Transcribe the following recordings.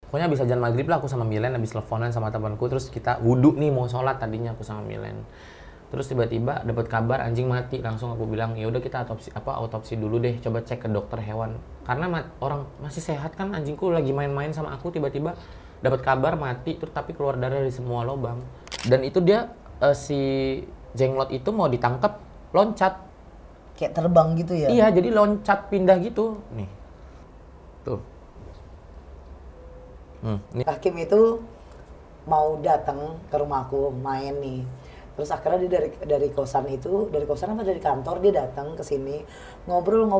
Pokoknya habis azan maghrib lah aku sama Milen habis teleponan sama temanku, terus kita wudhu nih mau sholat tadinya aku sama Milen. Terus tiba-tiba dapat kabar anjing mati, langsung aku bilang ya udah kita autopsi dulu deh, coba cek ke dokter hewan. Karena orang masih sehat kan, anjingku lagi main-main sama aku tiba-tiba dapat kabar mati terus tapi keluar darah dari semua lubang. Dan itu dia si jenglot itu mau ditangkap loncat. Kayak terbang gitu ya? Iya, jadi loncat pindah gitu. Nih. Tuh. Nih. Hakim itu mau datang ke rumahku main nih. Terus akhirnya dia dari kosan apa dari kantor dia datang ke sini ngobrol.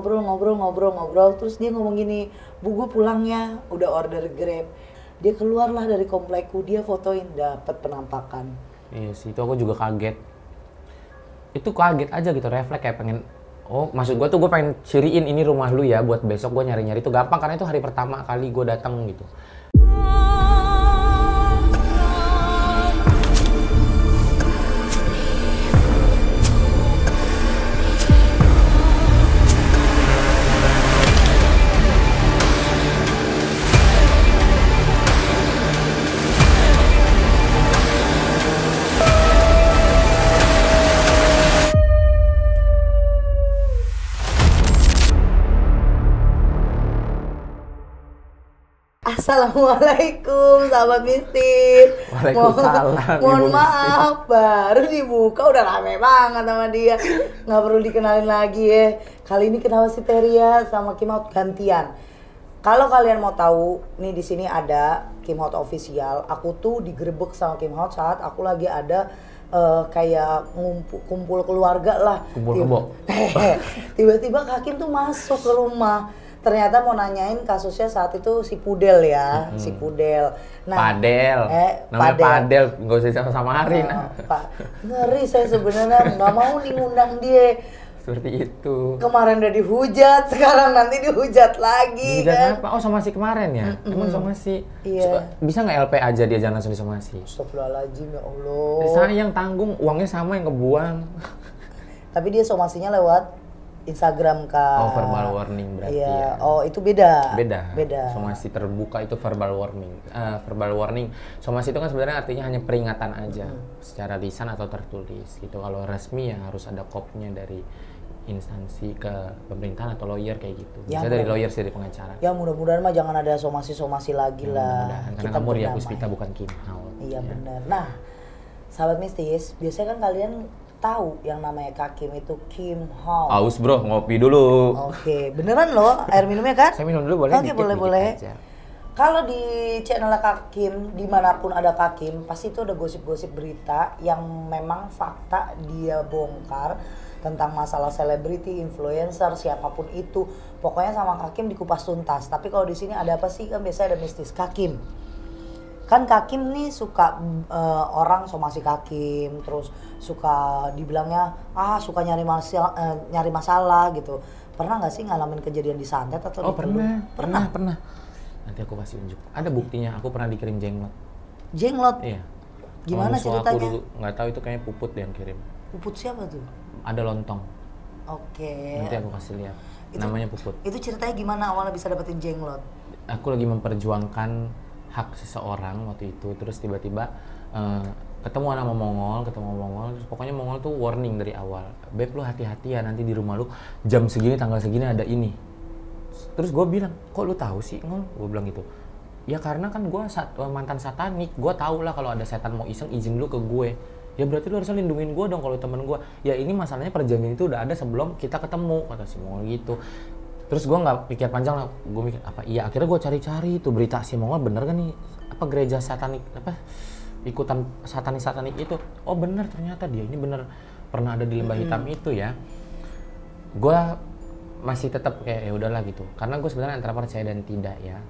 Terus dia ngomong gini, "Bu, gue pulang ya, udah order Grab." Dia keluarlah dari komplekku, dia fotoin dapat penampakan. Iya sih, itu aku juga kaget. Itu kaget aja gitu, refleks kayak pengen, oh maksud gue tuh gue pengen ciriin ini rumah lu ya buat besok gue nyari-nyari itu gampang karena itu hari pertama kali gue datang gitu. Assalamualaikum sahabat mistis. Waalaikumsalam. Mohon maaf, baru dibuka udah rame banget sama dia. Nggak perlu dikenalin lagi ya. Kali ini kenapa si Teria sama Kim Hot gantian? Kalau kalian mau tahu, nih di sini ada Kim Hot official. Aku tuh digerebek sama Kim Hot saat aku lagi ada kayak kumpul keluarga lah. Kumpul kebo. Tiba-tiba Hakim tuh masuk ke rumah. Ternyata mau nanyain kasusnya saat itu si Pudel ya, si Pudel. Nah, Padel. Namanya Padel, nggak usah sama-samarin. Pak, ngeri saya sebenarnya nggak mau nih ngundang dia. Seperti itu. Kemarin udah dihujat, sekarang nanti dihujat lagi. Dihujat apa? Oh somasi kemarin ya? Emang somasi? Iya. Bisa nggak LP aja dia jangan langsung disomasi? Astagfirullahaladzim ya Allah. Sayang tanggung, uangnya sama yang kebuang. Tapi dia somasinya lewat Instagram Kak. Oh verbal warning berarti iya. ya. Oh itu beda. Beda. Somasi terbuka itu verbal warning. Verbal warning. Somasi itu kan sebenarnya artinya hanya peringatan aja secara lisan atau tertulis gitu. Kalau resmi ya harus ada kopnya dari instansi ke pemerintahan atau lawyer kayak gitu. Bisa dari lawyer sih dari pengacara. Ya mudah-mudahan mah jangan ada somasi-somasi lagi lah. Karena kamu Ria Puspita bukan Kim Hot. Iya ya. Benar. Nah, sahabat mistis, biasanya kan kalian tahu yang namanya Kak Kim itu Kim Hot. Aus bro, ngopi dulu. Oke, beneran loh air minumnya kan? Saya minum dulu boleh? Oke, boleh. Kalau di channel Kak Kim, dimanapun ada Kak Kim, pasti itu ada gosip-gosip berita yang memang fakta dia bongkar tentang masalah selebriti, influencer, siapapun itu. Pokoknya sama Kak Kim dikupas tuntas. Tapi kalau di sini ada apa sih? Kan biasanya ada mistis Kak Kim. Kan Kak Kim nih suka orang somasi Kak Kim, terus suka dibilangnya suka nyari masalah gitu. Pernah nggak sih ngalamin kejadian di santet atau Oh di pernah. Nanti aku kasih unjuk. Ada buktinya, aku pernah dikirim jenglot. Jenglot? Iya. Gimana ceritanya? Aku dulu nggak tahu itu kayaknya Puput yang kirim. Puput siapa tuh? Ada lontong. Oke. Nanti aku kasih lihat. Namanya Puput. Itu ceritanya gimana awalnya bisa dapetin jenglot? Aku lagi memperjuangkan hak seseorang waktu itu, terus tiba-tiba ketemu Mongol, terus pokoknya Mongol tuh warning dari awal, Beb lu hati-hati ya nanti di rumah lu jam segini tanggal segini ada ini. Terus gue bilang, kok lu tahu sih Ngol? Gue bilang gitu. Ya karena kan gue mantan satanik, gue tau lah kalau ada setan mau iseng izin lu ke gue. Ya berarti lu harus lindungin gue dong kalau temen gue. Ya ini masalahnya perjanjian itu udah ada sebelum kita ketemu, kata si Mongol gitu. Terus gue nggak pikir panjang lah, gue mikir apa iya, akhirnya gue cari-cari tuh berita si Mongol bener kan nih, apa gereja satanik apa ikutan satanik itu. Oh bener, ternyata dia ini bener pernah ada di lembah hitam itu ya. Gue masih tetap kayak ya udahlah gitu, karena gue sebenarnya antara percaya dan tidak ya.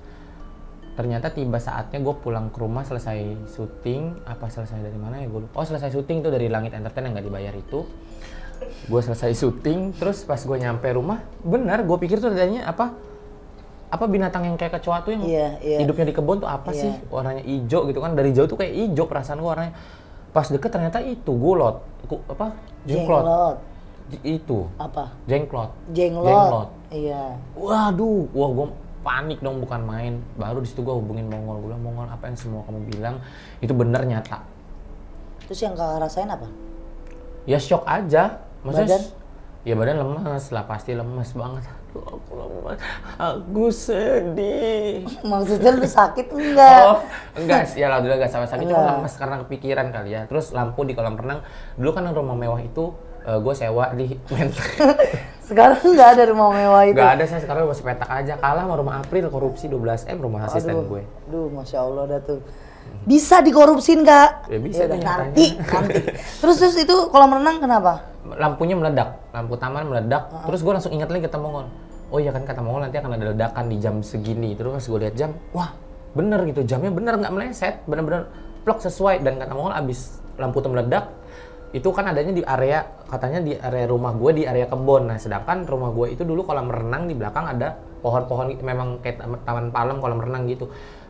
Ternyata tiba saatnya gue pulang ke rumah selesai syuting, selesai dari mana ya gue lupa. Oh selesai syuting tuh dari Langit Entertain yang nggak dibayar itu. Gue selesai syuting, terus pas gue nyampe rumah, benar gue pikir tuh adanya apa binatang yang kayak kecoa tuh yang hidupnya di kebun tuh apa sih, warnanya hijau gitu kan, dari jauh tuh kayak hijau perasaan gue warnanya. Pas deket ternyata itu gulot, jenglot. Itu apa? jenglot. Iya. Waduh, gue panik dong bukan main. Baru di situ gue hubungin Mongol, gue bilang Mongol apa yang semua kamu bilang itu bener nyata. Terus yang kakak rasain apa? Ya shock aja. Maksudnya, Badan? ya badan lemes lah, pasti lemes banget. Aduh, aku lemes, aku sedih. Maksudnya lu sakit enggak? Oh, enggak sih, ya alhamdulillah enggak sama sakit, cuma Enggak. lemes karena kepikiran kali ya. Terus lampu di kolam renang, dulu kan rumah mewah itu gue sewa di Menteng. Sekarang nggak ada rumah mewah itu. Enggak ada, saya sekarang masih petak aja. Kalah sama rumah April, korupsi 12M rumah asisten gue. Aduh, Masya Allah dah tuh. Bisa dikorupsin Kak? Ya bisa udah, tuh nyatanya. nanti. Terus itu kolam renang kenapa? Lampunya meledak, lampu taman meledak. Terus gue langsung ingat lagi kata Mongol. Oh iya kan kata Mongol nanti akan ada ledakan di jam segini. Terus pas gue lihat jam, wah bener gitu, jamnya bener nggak meleset, bener-bener plok sesuai. Dan kata Mongol abis lampu itu meledak, itu kan adanya di area, katanya di area rumah gue di area kebon. Nah sedangkan rumah gue itu dulu kolam renang di belakang ada pohon-pohon, memang kayak taman palem kolam renang gitu.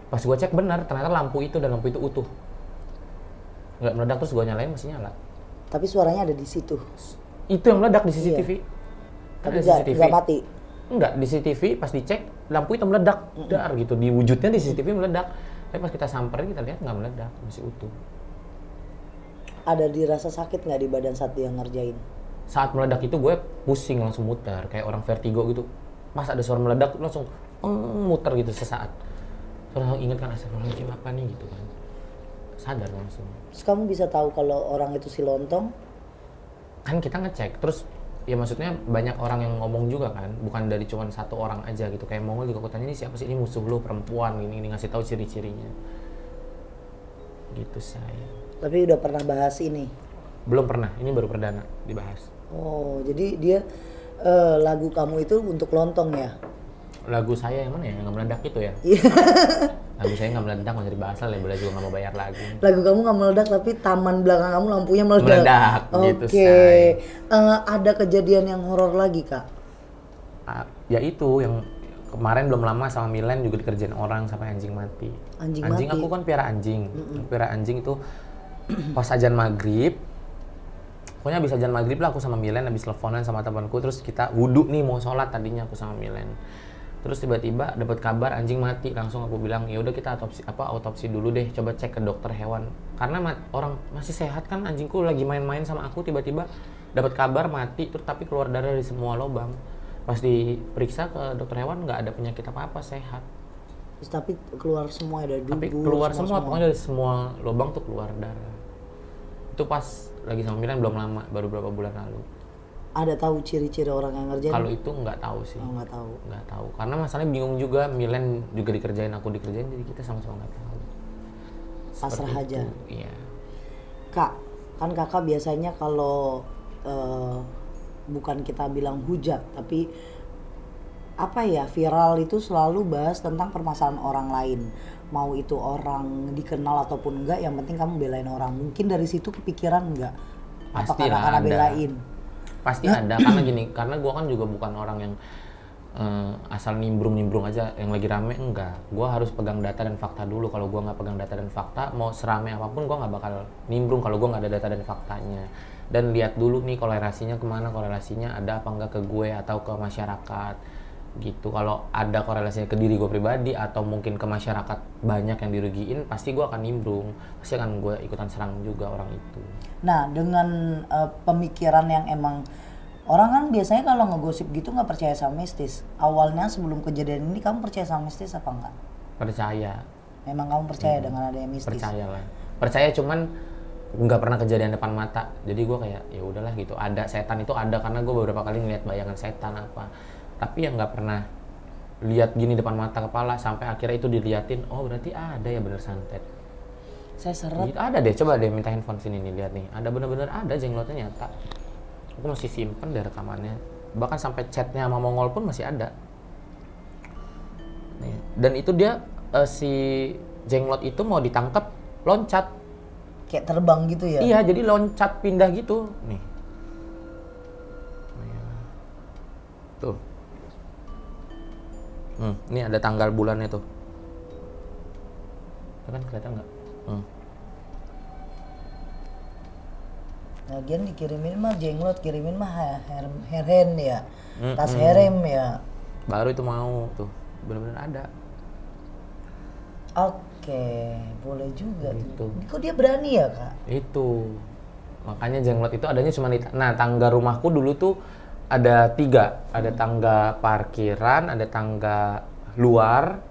Pas gue cek bener, ternyata lampu itu dan lampu itu utuh. Nggak meledak, terus gue nyalain masih nyala. Tapi suaranya ada di situ. Itu yang meledak di CCTV. Iya. Kan Tapi ada CCTV. nggak mati. Enggak, di CCTV pas dicek lampu itu meledak. Dar gitu, di wujudnya di CCTV meledak. Tapi pas kita samperin kita lihat nggak meledak, masih utuh. Ada dirasa sakit nggak di badan saat dia ngerjain? Saat meledak itu gue pusing langsung muter, kayak orang vertigo gitu. Pas ada suara meledak langsung muter gitu sesaat. Terus langsung inget kan astagfirullahaladzim apa nih gitu kan. Sadar langsung. Terus kamu bisa tahu kalau orang itu si lontong? Kan kita ngecek, terus ya maksudnya banyak orang yang ngomong juga kan, bukan dari cuma satu orang aja gitu. Kayak Mongol juga aku tanya, ini siapa sih, ini musuh lu perempuan, ini ngasih tahu ciri-cirinya. Gitu saya. Tapi udah pernah bahas ini? Belum pernah, ini baru perdana dibahas. Oh, jadi dia lagu kamu itu untuk lontong ya? Lagu saya yang mana ya, yang nggak meledak itu ya? Lagu saya nggak meledak, mau jadi bahas lah, labelnya juga nggak mau bayar lagi. Lagu kamu nggak meledak tapi taman belakang kamu lampunya meledak. Meledak, gitu, Oke. say. Ada kejadian yang horor lagi Kak? Ya itu, yang kemarin belum lama sama Milen juga dikerjain orang sampai anjing mati. Anjing mati? Aku kan piara anjing. Piara anjing itu pas ajan maghrib, pokoknya habis ajan maghrib lah aku sama Milen habis teleponan sama temanku, terus kita wudhu nih mau sholat tadinya aku sama Milen. Terus tiba-tiba dapat kabar anjing mati, langsung aku bilang ya udah kita autopsi dulu deh, coba cek ke dokter hewan. Karena orang masih sehat kan, anjingku lagi main-main sama aku tiba-tiba dapat kabar mati, terus tapi keluar darah dari semua lubang. Pas diperiksa ke dokter hewan nggak ada penyakit apa-apa, sehat. Terus tapi keluar semua, ada dubur. Tapi keluar semua, pokoknya dari semua lubang tuh keluar darah. Itu pas lagi sama Milan belum lama, baru beberapa bulan lalu. Ada tahu ciri-ciri orang yang ngerjain? Kalau itu nggak tahu sih. Oh, nggak tahu. Nggak tahu. Karena masalahnya bingung juga, Milan juga dikerjain, aku dikerjain, jadi kita sama-sama nggak tahu. Pasrah aja. Iya. Kak, kan kakak biasanya kalau bukan kita bilang hujat, tapi apa ya, viral itu selalu bahas tentang permasalahan orang lain. Mau itu orang dikenal ataupun enggak, yang penting kamu belain orang. Mungkin dari situ kepikiran enggak? Apa karena belain? Pasti ada, karena gini, karena gue kan juga bukan orang yang asal nimbrung aja yang lagi rame, enggak. Gue harus pegang data dan fakta dulu. Kalau gue nggak pegang data dan fakta, mau serame apapun gue nggak bakal nimbrung kalau gue nggak ada data dan faktanya. Dan lihat dulu nih korelasinya kemana, korelasinya ada apa enggak ke gue atau ke masyarakat gitu. Kalau ada korelasinya ke diri gue pribadi atau mungkin ke masyarakat banyak yang dirugiin, pasti gue akan nimbrung, pasti akan gue ikutan serang juga orang itu. Nah, dengan pemikiran yang emang orang kan biasanya kalau ngegosip gitu nggak percaya sama mistis. Awalnya sebelum kejadian ini kamu percaya sama mistis apa enggak? Percaya. Memang kamu percaya dengan adanya mistis? Percaya lah. Percaya, cuman nggak pernah kejadian depan mata. Jadi gue kayak ya udahlah gitu. Ada setan itu ada karena gue beberapa kali ngeliat bayangan setan apa. Tapi yang nggak pernah lihat gini depan mata kepala sampai akhirnya itu diliatin. Oh berarti ada ya, bener santet. Saya seret. Gitu, ada deh, coba deh minta handphone sini nih, lihat nih. Ada bener-bener ada jenglotnya nyata. Aku masih simpen deh rekamannya. Bahkan sampai chatnya sama Mongol pun masih ada. Nih. Dan itu dia si jenglot itu mau ditangkap loncat. Kayak terbang gitu ya? Iya, jadi loncat pindah gitu. Nih. Tuh. Ini ada tanggal bulannya tuh. Tuh kan kelihatan nggak? Lagian dikirimin mah jenglot, kirimin mah herhen ya. Tas herem ya. Baru itu mau tuh. benar-benar ada. Oke, boleh juga Gitu. tuh. Kok dia berani ya kak? Itu makanya jenglot itu adanya cuma di tangga rumahku dulu tuh ada 3, ada tangga parkiran, ada tangga luar.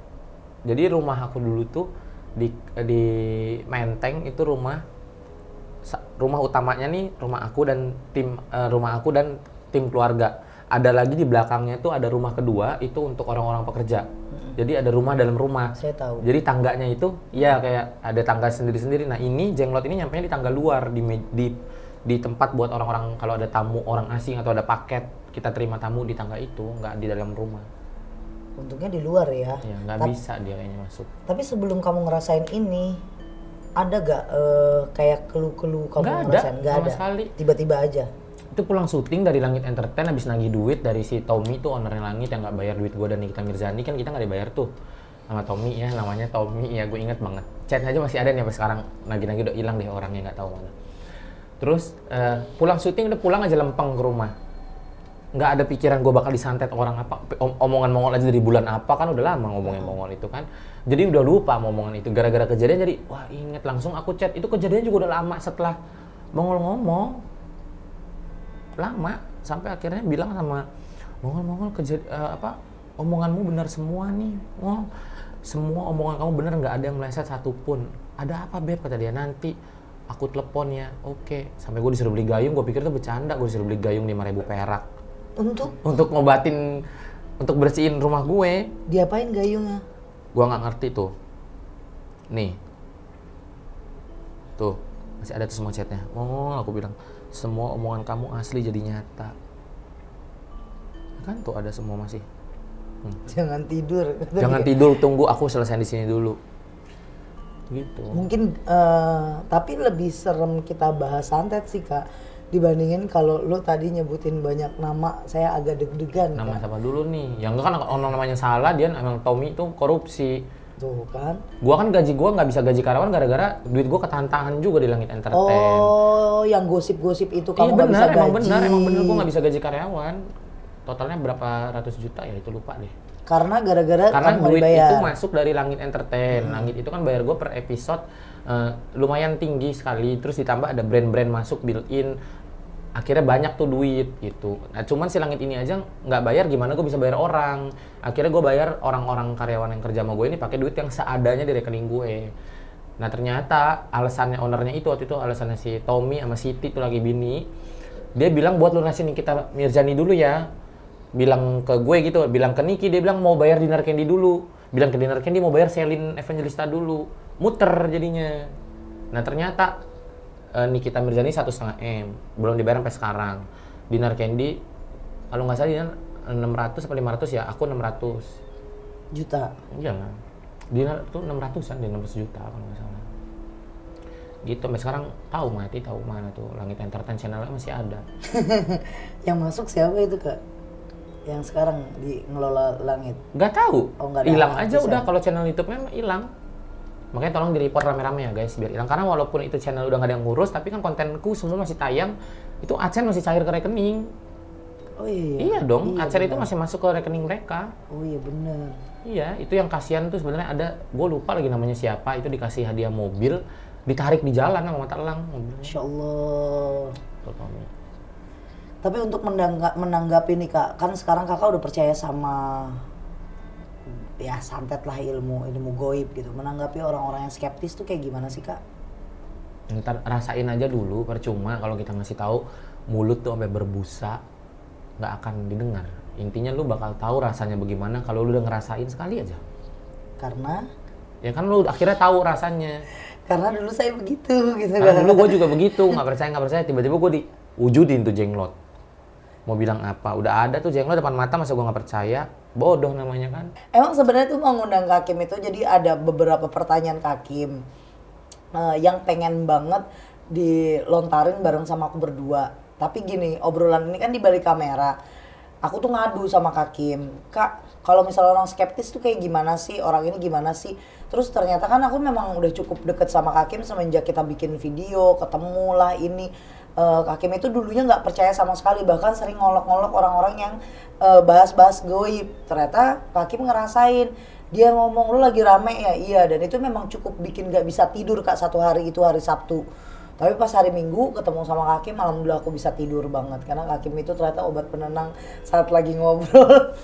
Jadi rumah aku dulu tuh di Menteng itu rumah utamanya nih rumah aku dan tim keluarga. Ada lagi di belakangnya tuh ada rumah kedua itu untuk orang-orang pekerja. Jadi ada rumah dalam rumah. Saya tahu. Jadi tangganya itu ya kayak ada tangga sendiri-sendiri. Nah ini jenglot ini nyampenya di tangga luar di tempat buat orang-orang kalau ada tamu orang asing atau ada paket kita terima tamu di tangga itu, nggak di dalam rumah. Untungnya di luar ya. Ya nggak bisa dia kayaknya masuk. Tapi sebelum kamu ngerasain ini, ada gak kayak keluh-keluh kamu Nggak ada, ngerasain? Nggak sama ada. sekali. Tiba-tiba aja. Itu pulang syuting dari Langit Entertain habis nagih duit dari si Tommy tuh ownernya Langit yang nggak bayar duit gue dan Nikita Mirzani, kan kita nggak dibayar tuh sama Tommy ya, namanya Tommy ya, gue inget banget. Chat aja masih ada nih sampai sekarang, nagih-nagih udah hilang deh orangnya, nggak tahu mana. Terus pulang syuting udah pulang aja lempeng ke rumah. Nggak ada pikiran gue bakal disantet orang apa, omongan Mongol aja dari bulan apa, kan udah lama ngomongin Mongol itu kan. Jadi udah lupa omongan itu, gara-gara kejadian jadi wah inget langsung aku chat. Itu kejadian juga udah lama setelah Mongol ngomong. Lama sampai akhirnya bilang sama Mongol omonganmu benar semua nih. Semua omongan kamu benar, nggak ada yang meleset satupun. Ada apa Beb, kata dia, nanti aku telepon ya. Oke. Sampai gue disuruh beli gayung, gue pikir itu bercanda, gue disuruh beli gayung 5.000 perak untuk ngobatin, untuk bersihin rumah gue. Diapain gayungnya? Gue nggak ngerti tuh. Nih tuh masih ada tuh semua chatnya. Aku bilang semua omongan kamu asli jadi nyata. Kan tuh ada semua masih. Jangan tidur. Jangan tidur, tunggu aku selesai di sini dulu. Gitu. Mungkin tapi lebih serem kita bahas santet sih kak, dibandingin kalau lo tadi nyebutin banyak nama, saya agak deg-degan. Nama Kak. siapa dulu nih? Yang enggak kan orang namanya salah, dia emang Tommy itu korupsi. Tuh kan. Gua kan gaji gua nggak bisa gaji karyawan gara-gara duit gua ketahan-tahan juga di Langit Entertain. Oh, yang gosip-gosip itu kamu nggak bisa gaji. Emang bener gua nggak bisa gaji karyawan. Totalnya berapa ratus juta ya itu lupa deh. Karena gara-gara kamu duit dibayar. itu masuk dari Langit Entertain. Langit itu kan bayar gue per episode lumayan tinggi sekali. Terus ditambah ada brand-brand masuk built-in. Akhirnya banyak tuh duit gitu. Nah cuman si Langit ini aja nggak bayar, gimana gue bisa bayar orang. Akhirnya gue bayar orang-orang karyawan yang kerja sama gue ini pakai duit yang seadanya di rekening gue. Nah ternyata alasannya ownernya itu waktu itu alasannya si Tommy sama Siti tuh lagi bini. Dia bilang buat lunasin Nikita Mirzani dulu ya. Bilang ke gue gitu, bilang ke Niki, dia bilang mau bayar Dinar Candy dulu. Bilang ke Dinar Candy mau bayar Selin Evangelista dulu. Muter jadinya. Nah ternyata Nikita Mirzani 1,5 M. Belum dibayar sampai sekarang. Dinar Candy, kalau nggak salah Dinar 600 atau 500 ya, aku 600 juta. Iya lah. Dinar tuh 600-an, dia 600 juta kalau nggak salah. Gitu, sampai sekarang tahu mana tuh Langit Entertain channelnya masih ada. Yang masuk siapa itu kak? Yang sekarang di ngelola Langit? Nggak tahu. Oh, nggak ada hilang aja artisan. udah kalau channel YouTube-nya hilang. Makanya tolong di-report rame-rame ya guys biar hilang. Karena walaupun itu channel udah nggak ada yang ngurus, tapi kan kontenku semua masih tayang. Itu AdSense masih cair ke rekening. Oh iya. Iya dong, iya, AdSense itu benar. masih masuk ke rekening mereka. Oh iya benar. Iya, itu yang kasihan tuh sebenarnya ada, gue lupa lagi namanya siapa, itu dikasih hadiah mobil, ditarik di jalan sama mata elang mobilnya. Insya Allah. Tuh, Tommy. Tapi untuk menanggapi nih kak, kan sekarang kakak udah percaya sama ya santet lah, ilmu goib gitu. Menanggapi orang-orang yang skeptis tuh kayak gimana sih kak? Ntar rasain aja dulu, percuma kalau kita ngasih tahu mulut tuh sampai berbusa nggak akan didengar. Intinya lu bakal tahu rasanya bagaimana kalau lu udah ngerasain sekali aja. Karena Ya kan lu akhirnya tahu rasanya. dulu saya begitu gitu Karena kan. dulu gue juga begitu, nggak percaya, tiba-tiba gue diwujudin tuh jenglot. Mau bilang apa? Udah ada tuh jenglot depan mata, masa gue nggak percaya? Bodoh namanya kan. Emang sebenarnya tuh mau ngundang Kak Kim itu jadi ada beberapa pertanyaan Kak Kim yang pengen banget dilontarin bareng sama aku berdua. Tapi gini, obrolan ini kan di balik kamera. Aku tuh ngadu sama Kak Kim. Kak, kalau misalnya orang skeptis tuh kayak gimana sih? Orang ini gimana sih? Terus ternyata kan aku memang udah cukup deket sama Kakim semenjak kita bikin video, ketemu lah ini. Kakim itu dulunya nggak percaya sama sekali, bahkan sering ngolok-ngolok orang-orang yang bahas-bahas goib. Ternyata Kakim ngerasain, dia ngomong lu lagi rame ya, iya, dan itu memang cukup bikin nggak bisa tidur Kak satu hari itu hari Sabtu. Tapi pas hari Minggu ketemu sama Kakim, alhamdulillah aku bisa tidur banget karena Kakim itu ternyata obat penenang saat lagi ngobrol.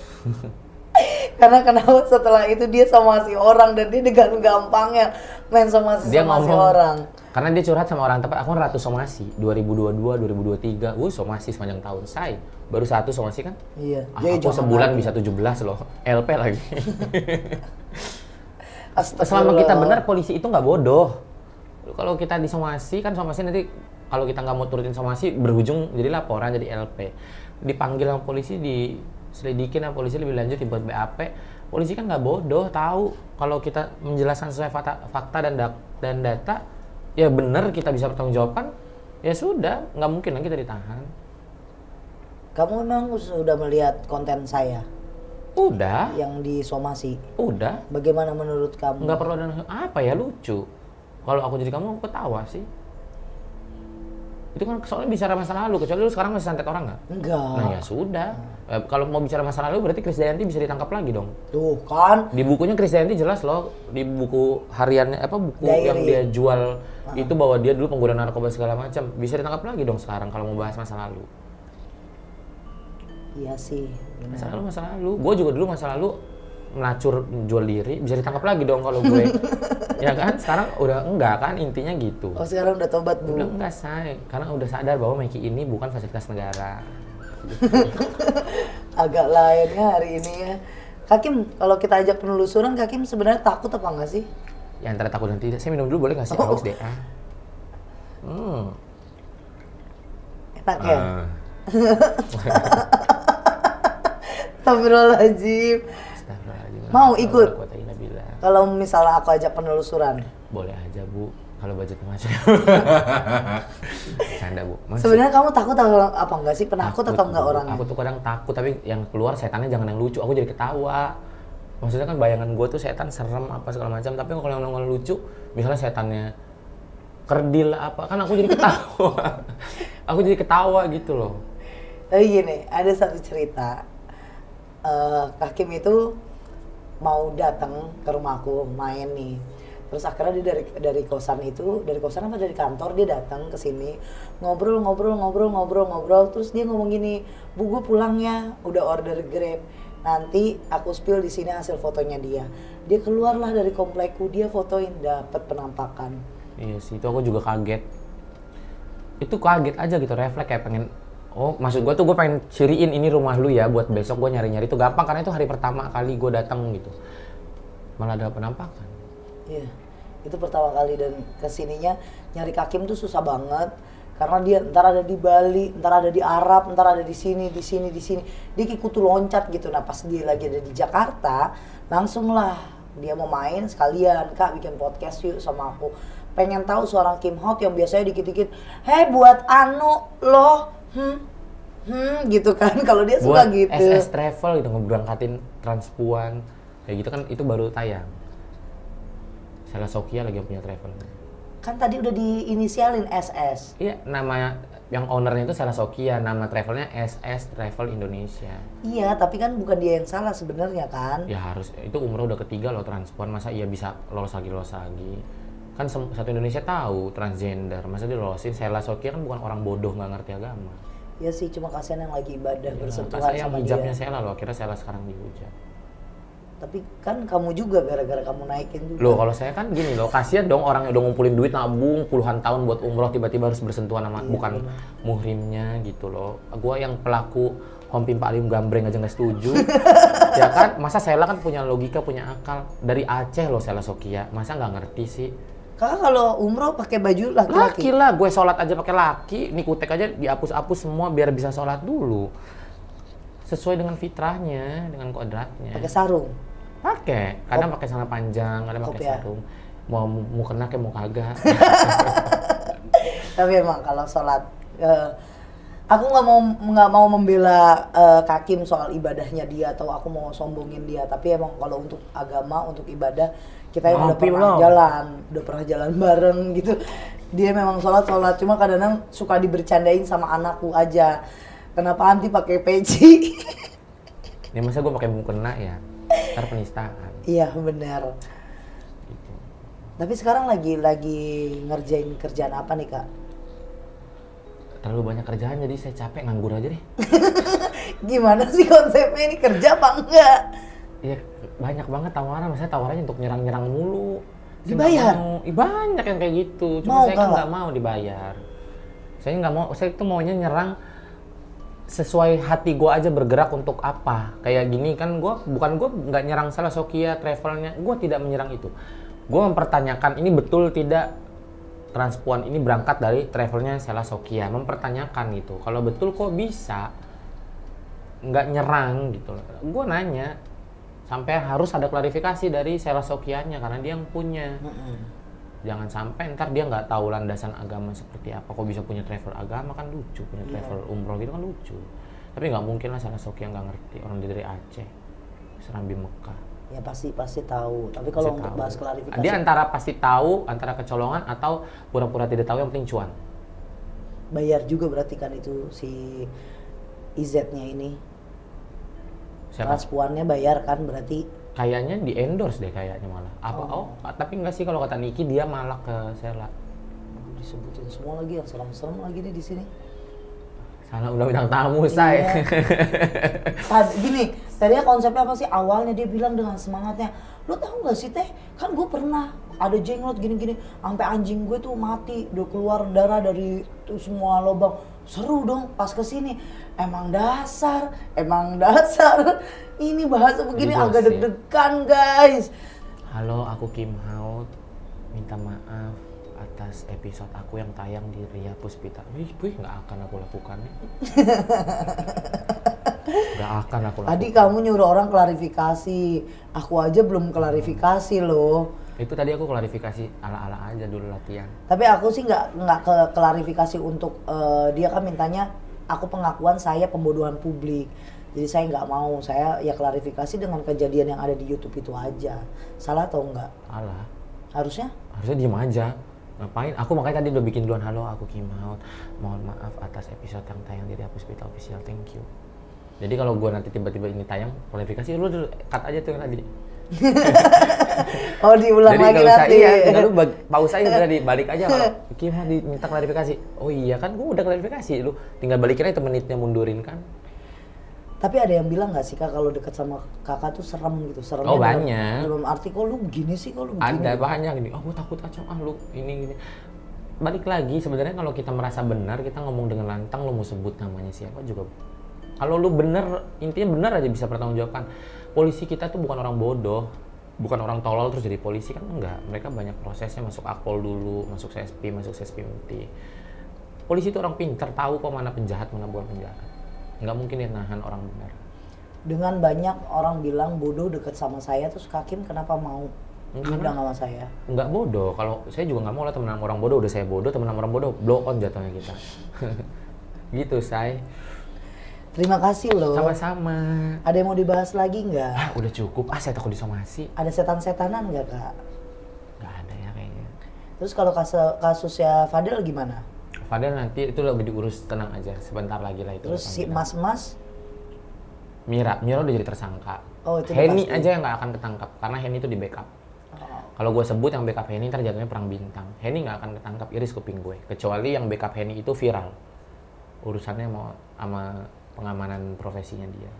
Karena kenapa setelah itu dia somasi orang dan dia dengan gampangnya main somasi orang. Karena dia curhat sama orang tepat, aku kan ratu somasi 2022, 2023, somasi sepanjang tahun. Say, baru satu somasi kan? Iya. Aku sebulan bisa 17 loh, LP lagi. Selama kita benar, polisi itu nggak bodoh. Kalau kita disomasi kan somasi nanti kalau kita nggak mau turutin somasi berujung jadi laporan jadi LP. Dipanggil sama polisi, diselidikin sama polisi lebih lanjut dibuat BAP. Polisi kan nggak bodoh, tahu kalau kita menjelaskan sesuai fakta dan data, ya benar kita bisa bertanggungjawabkan, ya sudah, nggak mungkin lagi kita ditahan. Kamu memang sudah melihat konten saya? Udah. Yang disomasi? Udah. Bagaimana menurut kamu? Nggak perlu ada apa ya, lucu. Kalau aku jadi kamu, aku ketawa sih. Itu kan soalnya bicara masa lalu, kecuali lu sekarang masih santet orang nggak? Enggak. Nah ya sudah. Kalau mau bicara masa lalu berarti Krisdayanti bisa ditangkap lagi dong. Tuh kan. Di bukunya Krisdayanti jelas loh, di buku hariannya buku Diary yang dia jual itu bahwa dia dulu pengguna narkoba segala macam. Bisa ditangkap lagi dong sekarang kalau mau bahas masa lalu. Iya sih. Benar. Masa lalu. Gue juga dulu masa lalu melacur jual diri, bisa ditangkap lagi dong kalau gue. Ya kan, sekarang udah enggak kan, intinya gitu. Oh sekarang udah tobat Bu? Udah enggak, say. Karena udah sadar bahwa Meki ini bukan fasilitas negara. Agak lainnya hari ini ya. Kakim, kalau kita ajak penelusuran, Kakim sebenarnya takut apa enggak sih? Ya antara takut dan tidak. Saya minum dulu boleh nggak sih? Haus deh. Enak ya? Astagfirullahaladzim. Mau ikut? Kalau misalnya aku ajak penelusuran? Boleh aja Bu, kalau budgetnya masuk. Canda Bu. Sebenarnya kamu takut apa enggak sih? Penakut atau enggak orangnya? Aku tuh kadang takut, tapi yang keluar setannya jangan yang lucu. Aku jadi ketawa. Maksudnya kan bayangan gue tuh setan serem apa segala macam. Tapi kalau yang nongol lucu, misalnya setannya kerdil apa, kan aku jadi ketawa. Aku jadi ketawa gitu loh. Tapi gini, ada satu cerita. Kakim itu mau datang ke rumahku main nih. Terus akhirnya dia dari kosan apa dari kantor dia datang ke sini ngobrol. Terus dia ngomong gini, "Bu, gue pulang ya, udah order Grab. Nanti aku spill di sini hasil fotonya dia." Dia keluarlah dari komplekku, dia fotoin, dapat penampakan. Iya sih, itu aku juga kaget. Itu kaget aja gitu, refleks kayak pengen, oh maksud gue tuh gue pengen ciriin ini rumah lu ya buat besok gue nyari-nyari. Itu gampang karena itu hari pertama kali gue datang gitu. Malah ada penampakan. Iya, itu pertama kali dan kesininya nyari Kakim tuh susah banget. Karena dia ntar ada di Bali, ntar ada di Arab, ntar ada di sini. Dia kayak kutu loncat gitu. Nah pas dia lagi ada di Jakarta, langsung lah dia mau main sekalian, "Kak bikin podcast yuk sama aku. Pengen tahu suara Kim Hot yang biasanya dikit-dikit, hei buat anu loh, gitu kan." Kalau dia suka buat gitu. SS Travel gitu, ngeberangkatin transpuan, kayak gitu kan itu baru tayang. Salah Sokia lagi yang punya travel. Kan tadi udah diinisialin SS. Iya, nama yang ownernya itu Salah Sokia, nama travelnya SS Travel Indonesia. Iya, tapi kan bukan dia yang salah sebenarnya kan? Ya harus, itu umroh udah ketiga loh transpuan, masa iya bisa lolos lagi. Kan satu Indonesia tahu transgender, masa dia lolosin. Salah Sokia kan bukan orang bodoh nggak ngerti agama. Ya sih, cuma kasihan yang lagi ibadah Ya, bersentuhan sama dia. hijabnya Sela loh, akhirnya Sela sekarang dihujat. Tapi kan kamu juga gara-gara kamu naikin juga. Loh kalau saya kan gini loh, kasihan dong orang yang udah ngumpulin duit nabung puluhan tahun buat umroh tiba-tiba harus bersentuhan sama bukan muhrimnya gitu loh. Gua yang pelaku Hompim Pak Alim gambreng aja nggak setuju. Ya kan, masa Sela kan punya logika, punya akal. Dari Aceh loh Sela Sokia, masa nggak ngerti sih? Kakak kalau umroh pakai baju laki-laki? Laki lah, gue sholat aja pakai laki, nikutek aja dihapus-hapus semua biar bisa sholat dulu. Sesuai dengan fitrahnya, dengan kodratnya. Pakai sarung? Pakai, kadang pakai celana panjang, kadang pakai sarung. Mau kena kayak mau kagak. Tapi emang kalau sholat Aku nggak mau membela Kak Kim soal ibadahnya dia atau aku mau sombongin dia, tapi emang kalau untuk agama, untuk ibadah kita yang udah pernah jalan bareng gitu. Dia memang sholat, cuma kadang-kadang suka dibercandain sama anakku aja. Kenapa anti pakai peci? Ya masa gue pakai mukena ya, ntar penistaan. Iya benar. Gitu. Tapi sekarang lagi ngerjain kerjaan apa nih Kak? Terlalu banyak kerjaan jadi saya capek, nganggur aja deh. Gimana sih konsepnya ini, kerja apa enggak? Iya banyak banget tawaran, maksudnya tawarannya untuk nyerang-nyerang mulu. Dibayar? Banyak yang kayak gitu, cuma saya kan nggak mau dibayar. Saya nggak mau, saya itu maunya nyerang sesuai hati gue aja, bergerak untuk apa. Kayak gini kan gue nggak nyerang Sela Sofia travelnya, gue tidak menyerang itu. Gue mempertanyakan ini betul tidak transpuan ini berangkat dari travelnya Sela Sofia, mempertanyakan gitu. Kalau betul kok bisa nggak nyerang gitu. Gue nanya sampai harus ada klarifikasi dari Sela Sofianya karena dia yang punya. Jangan sampai ntar dia nggak tahu landasan agama seperti apa. Kok bisa punya travel agama, kan lucu, punya travel umroh gitu kan lucu. Tapi nggak mungkin lah Sela Sofia nggak ngerti, orang dia dari Aceh, Serambi Mekah. Ya pasti tahu. Tapi kalau untuk bahas klarifikasi, dia antara pasti tahu, antara kecolongan atau pura-pura tidak tahu, yang penting cuan. Bayar juga berarti kan itu si IZ-nya ini. Siapa? Transpuannya bayar kan berarti? Kayaknya di endorse deh kayaknya malah. Tapi enggak sih, kalau kata Niki dia malah ke Sela. Disebutin semua lagi yang serem-serem lagi nih di sini. Salah udah bintang tamu, say. Gini, tadinya konsepnya apa sih? Awalnya dia bilang dengan semangatnya, lo tau gak sih Teh, kan gue pernah ada jenglot gini-gini, sampai anjing gue tuh mati, udah keluar darah dari tuh semua lubang. Seru dong pas kesini. Emang dasar. Ini bahasa begini agak deg-degan guys. Halo, aku Kim Haut. Minta maaf atas episode aku yang tayang di Ria Puspita. Nggak akan aku lakukan. Nggak akan aku lakukan. Tadi kamu nyuruh orang klarifikasi. Aku aja belum klarifikasi loh. Itu tadi aku klarifikasi ala-ala aja dulu latihan. Tapi aku sih nggak ke klarifikasi untuk dia kan mintanya aku pengakuan saya pembodohan publik. Jadi saya nggak mau, saya ya klarifikasi dengan kejadian yang ada di YouTube itu aja. Salah atau enggak? Salah. Harusnya diem aja. Ngapain? Aku makanya tadi udah bikin duluan, halo aku Kim Haut. Mohon maaf atas episode yang tayang di Ria Puspita Official, thank you. Jadi kalau gue nanti tiba-tiba ini tayang, klarifikasi lu cut aja tuh yang tadi. Oh diulang lagi nanti. Iya, tinggal lu pause aja tadi, balik aja kalau Kim Haut diminta klarifikasi. Oh iya kan, gue udah klarifikasi, lu tinggal balikin aja menitnya, mundurin kan. Tapi ada yang bilang nggak sih Kak kalau dekat sama kakak tuh serem gitu, serem. Oh banyak. Dalam arti kok lu begini sih, kok lu begini. Ada banyak gini. Oh gue takut aja, lu ini gini. Balik lagi sebenarnya kalau kita merasa benar, kita ngomong dengan lantang, lu mau sebut namanya siapa juga. Kalau lu bener, intinya benar aja bisa pertanggungjawabkan. Polisi kita tuh bukan orang bodoh, bukan orang tolol terus jadi polisi, kan enggak. Mereka banyak prosesnya, masuk akpol dulu, masuk CSP, masuk CSP-MT. Polisi itu orang pintar, tahu kok mana penjahat, mana bukan penjahat. Nggak mungkin dia nahan orang benar. Dengan banyak orang bilang bodoh deket sama saya, terus Kak Kim kenapa mau bilang sama saya? Nggak bodoh, kalau saya juga nggak mau lah temenan orang bodoh. Udah saya bodoh, temenan orang bodoh, blow on jatuhnya kita. Gitu, say. Terima kasih loh. Sama-sama. Ada yang mau dibahas lagi nggak? Udah cukup. Saya takut disomasi. Ada setan-setanan nggak Kak? Nggak ada ya kayaknya. Terus kalau kasusnya Fadel gimana? Fadel nanti itu lebih diurus, tenang aja. Sebentar lagi lah itu. Terus si Mas-Mas? Mira udah jadi tersangka. Oh, itu Henny pasti. aja yang nggak akan ketangkap karena Henny itu di backup. Kalau gue sebut yang backup Henny, ntar jatuhnya perang bintang. Henny nggak akan ketangkap, iris kuping gue. Kecuali yang backup Henny itu viral. Urusannya mau sama pengamanan profesinya dia.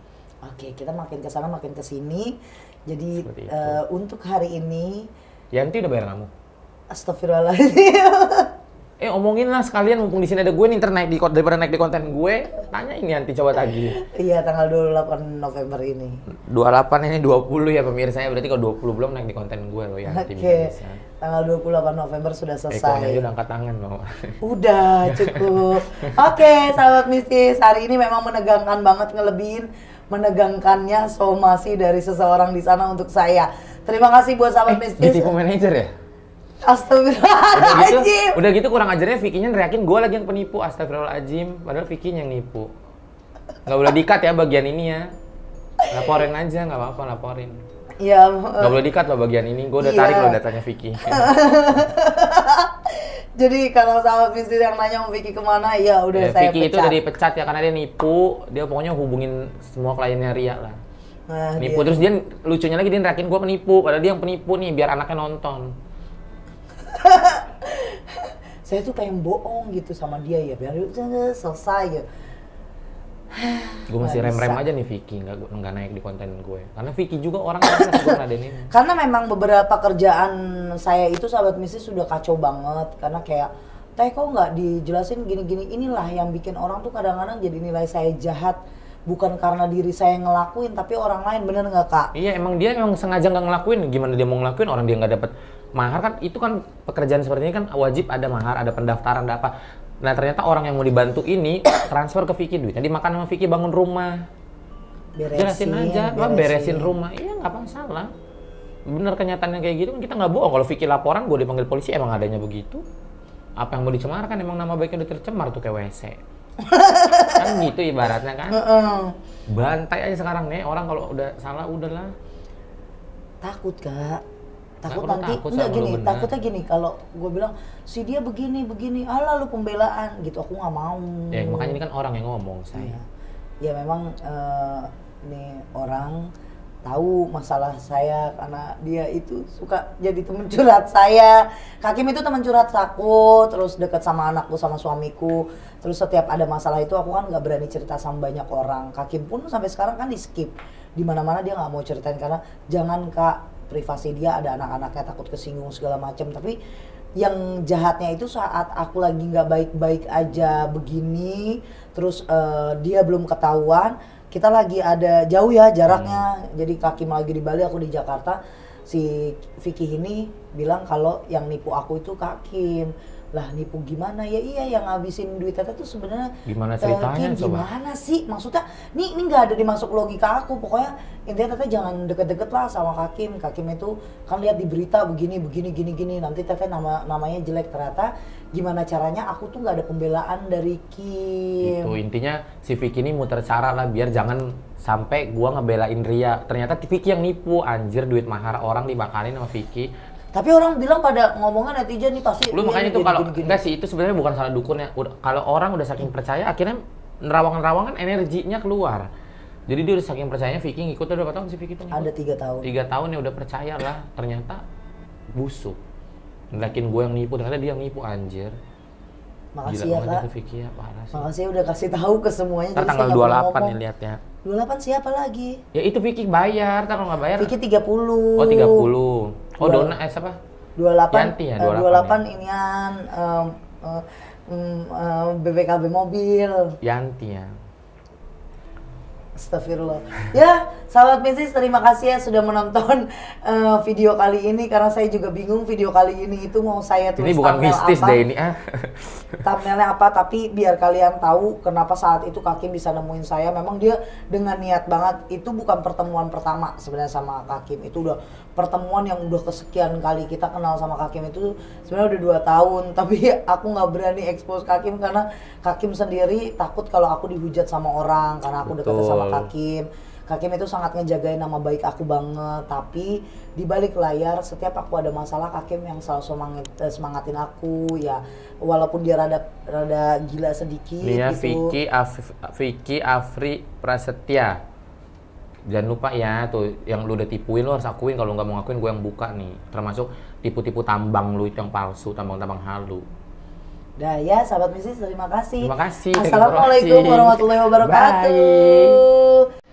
Oke, kita makin ke sana makin ke sini. Jadi untuk hari ini Yanti udah bayar kamu? Astagfirullahaladzim. Omongin lah sekalian, mumpung di sini ada gue nih, daripada naik di konten gue, tanya ini Yanti coba tagih. Iya, tanggal 28 November ini. 28 ini 20 ya pemirsa ya, berarti kalau 20 belum naik di konten gue loh Yanti. Oke, tanggal 28 November sudah selesai. Ekonya aja udah angkat tangan loh. Udah cukup. Oke, sahabat mistis, hari ini memang menegangkan banget, ngelebihin menegangkannya somasi dari seseorang di sana untuk saya. Terima kasih buat sahabat mistis. Ditipu manajer ya? Astagfirullahaladzim. Udah gitu kurang ajarnya Vicky-nya neriakin gue lagi yang penipu. Astagfirullahaladzim. Padahal Vicky-nya yang nipu. Nggak boleh di-cut ya bagian ini ya. Laporin aja, nggak apa-apa laporin. Iya. Nggak boleh di-cut loh bagian ini. Gue udah tarik loh datanya Vicky. Jadi kalau sahabat bisnis yang nanya mau Vicky kemana, ya udah saya Vicky pecat. itu udah dipecat ya karena dia nipu. Dia pokoknya hubungin semua kliennya Ria lah. Nah, Nipu terus dia lucunya lagi dia nerakin gue penipu. Padahal dia yang penipu nih biar anaknya nonton. Saya tuh pengen bohong gitu sama dia ya biar selesai ya. Gue masih rem-rem aja nih Vicky, nggak naik di konten gue. Karena Vicky juga orang yang gue ngeladenin. Karena memang beberapa kerjaan saya itu sahabat bisnis sudah kacau banget. Karena kayak, teh kok nggak dijelasin gini-gini, inilah yang bikin orang tuh kadang-kadang jadi nilai saya jahat. Bukan karena diri saya ngelakuin, tapi orang lain, bener nggak Kak? Iya, emang dia memang sengaja nggak ngelakuin. Gimana dia mau ngelakuin, orang dia nggak dapet mahar kan. Itu kan pekerjaan seperti ini kan wajib ada mahar, ada pendaftaran, ada apa. Nah ternyata orang yang mau dibantu ini transfer ke Vicky duitnya dimakan sama Vicky bangun rumah. Jelasin aja, beresin rumah. Iya nggak masalah. Bener kenyataannya kayak gitu kan kita nggak bohong. Kalau Vicky laporan, gue dipanggil polisi emang adanya begitu. Apa yang mau dicemarkan emang nama baiknya udah tercemar tuh kayak WC. Kan gitu ibaratnya kan. Bantai aja sekarang nih orang kalau udah salah udahlah. Takut Kak. Takut Nah, nanti takut enggak sama gini, lu bener. takutnya gini kalau gue bilang si dia begini alah lu pembelaan gitu, aku nggak mau. Ya makanya ini kan orang yang ngomong saya. Ya memang nih orang tahu masalah saya karena dia itu suka jadi temen curhat saya. Kakim itu temen curhat aku, terus deket sama anakku sama suamiku. Terus setiap ada masalah itu aku kan nggak berani cerita sama banyak orang. Kakim pun sampai sekarang kan di skip. Di mana-mana dia nggak mau ceritain karena jangan Kak, privasi dia ada anak-anaknya takut kesinggung segala macam. Tapi yang jahatnya itu saat aku lagi nggak baik-baik aja begini, terus dia belum ketahuan. Kita lagi ada jauh ya jaraknya, jadi Kakim lagi di Bali, aku di Jakarta. Si Vicky ini bilang kalau yang nipu aku itu Kakim. Lah nipu gimana ya? Iya yang ngabisin duit Tete tuh sebenarnya Gimana ceritanya Kim, coba? gimana sih? Maksudnya ini nggak ada dimasuk logika aku. Pokoknya intinya Tete jangan deket-deket lah sama Kakim. Kakim itu kan lihat di berita begini gini. Nanti Tete namanya jelek. Ternyata gimana caranya aku tuh nggak ada pembelaan dari Kim. Itu intinya si Vicky ini muter cara lah biar jangan sampai gua ngebelain Ria. Ternyata Vicky yang nipu, anjir duit mahar orang dibakalin sama Vicky. Tapi orang bilang pada ngomongnya netizen nih pasti. Lu makanya itu kalau enggak sih itu sebenarnya bukan salah dukunnya. Kalau orang udah saking percaya akhirnya nerawangan-nerawangan energinya keluar. Jadi dia udah saking percayanya Vicky ngikut udah berapa tahun sih Vicky tuh? Ada 3 tahun. 3 tahun ya udah percaya lah. Ternyata busuk. Ngelakin gue yang nipu, ternyata dia yang nipu anjir. Makasih Gila ya banget Kak. itu Vicky ya, parah sih. Makasih ya udah kasih tahu ke semuanya. Ntar jadi tanggal saya nggak perlu 28 ngomong. nih lihat ya. 28 siapa lagi? Ya itu Vicky bayar, ntar kalau nggak bayar. Vicky 30. Oh 30. Oh Dona siapa? 28. Yanti ya, 28 inian BPKB mobil. Yanti ya. Astagfirullah. Ya, sahabat bisnis terima kasih ya sudah menonton video kali ini karena saya juga bingung video kali ini itu mau saya tulis Ini bukan thumbnail mistis apa, deh ini thumbnailnya apa, tapi biar kalian tahu kenapa saat itu Kakim bisa nemuin saya. Memang dia dengan niat banget, itu bukan pertemuan pertama sebenarnya sama Kakim, itu udah pertemuan yang udah kesekian kali. Kita kenal sama Kakim itu sebenarnya udah 2 tahun, tapi aku nggak berani expose Kakim karena Kakim sendiri takut kalau aku dihujat sama orang karena aku dekat sama Kakim. Kakim itu sangat ngejagain nama baik aku banget, tapi di balik layar setiap aku ada masalah Kakim yang selalu semangatin aku ya, walaupun dia rada gila sedikit Nih ya, gitu. Vicky Afri Prasetya. Jangan lupa ya tuh yang lu udah tipuin lu harus akuin, kalau nggak mau ngakuin gue yang buka nih. Termasuk tipu-tipu tambang lu itu yang palsu, tambang-tambang halu. Dah ya sahabat bisnis terima kasih. Terima kasih. Assalamualaikum warahmatullahi wabarakatuh. Bye.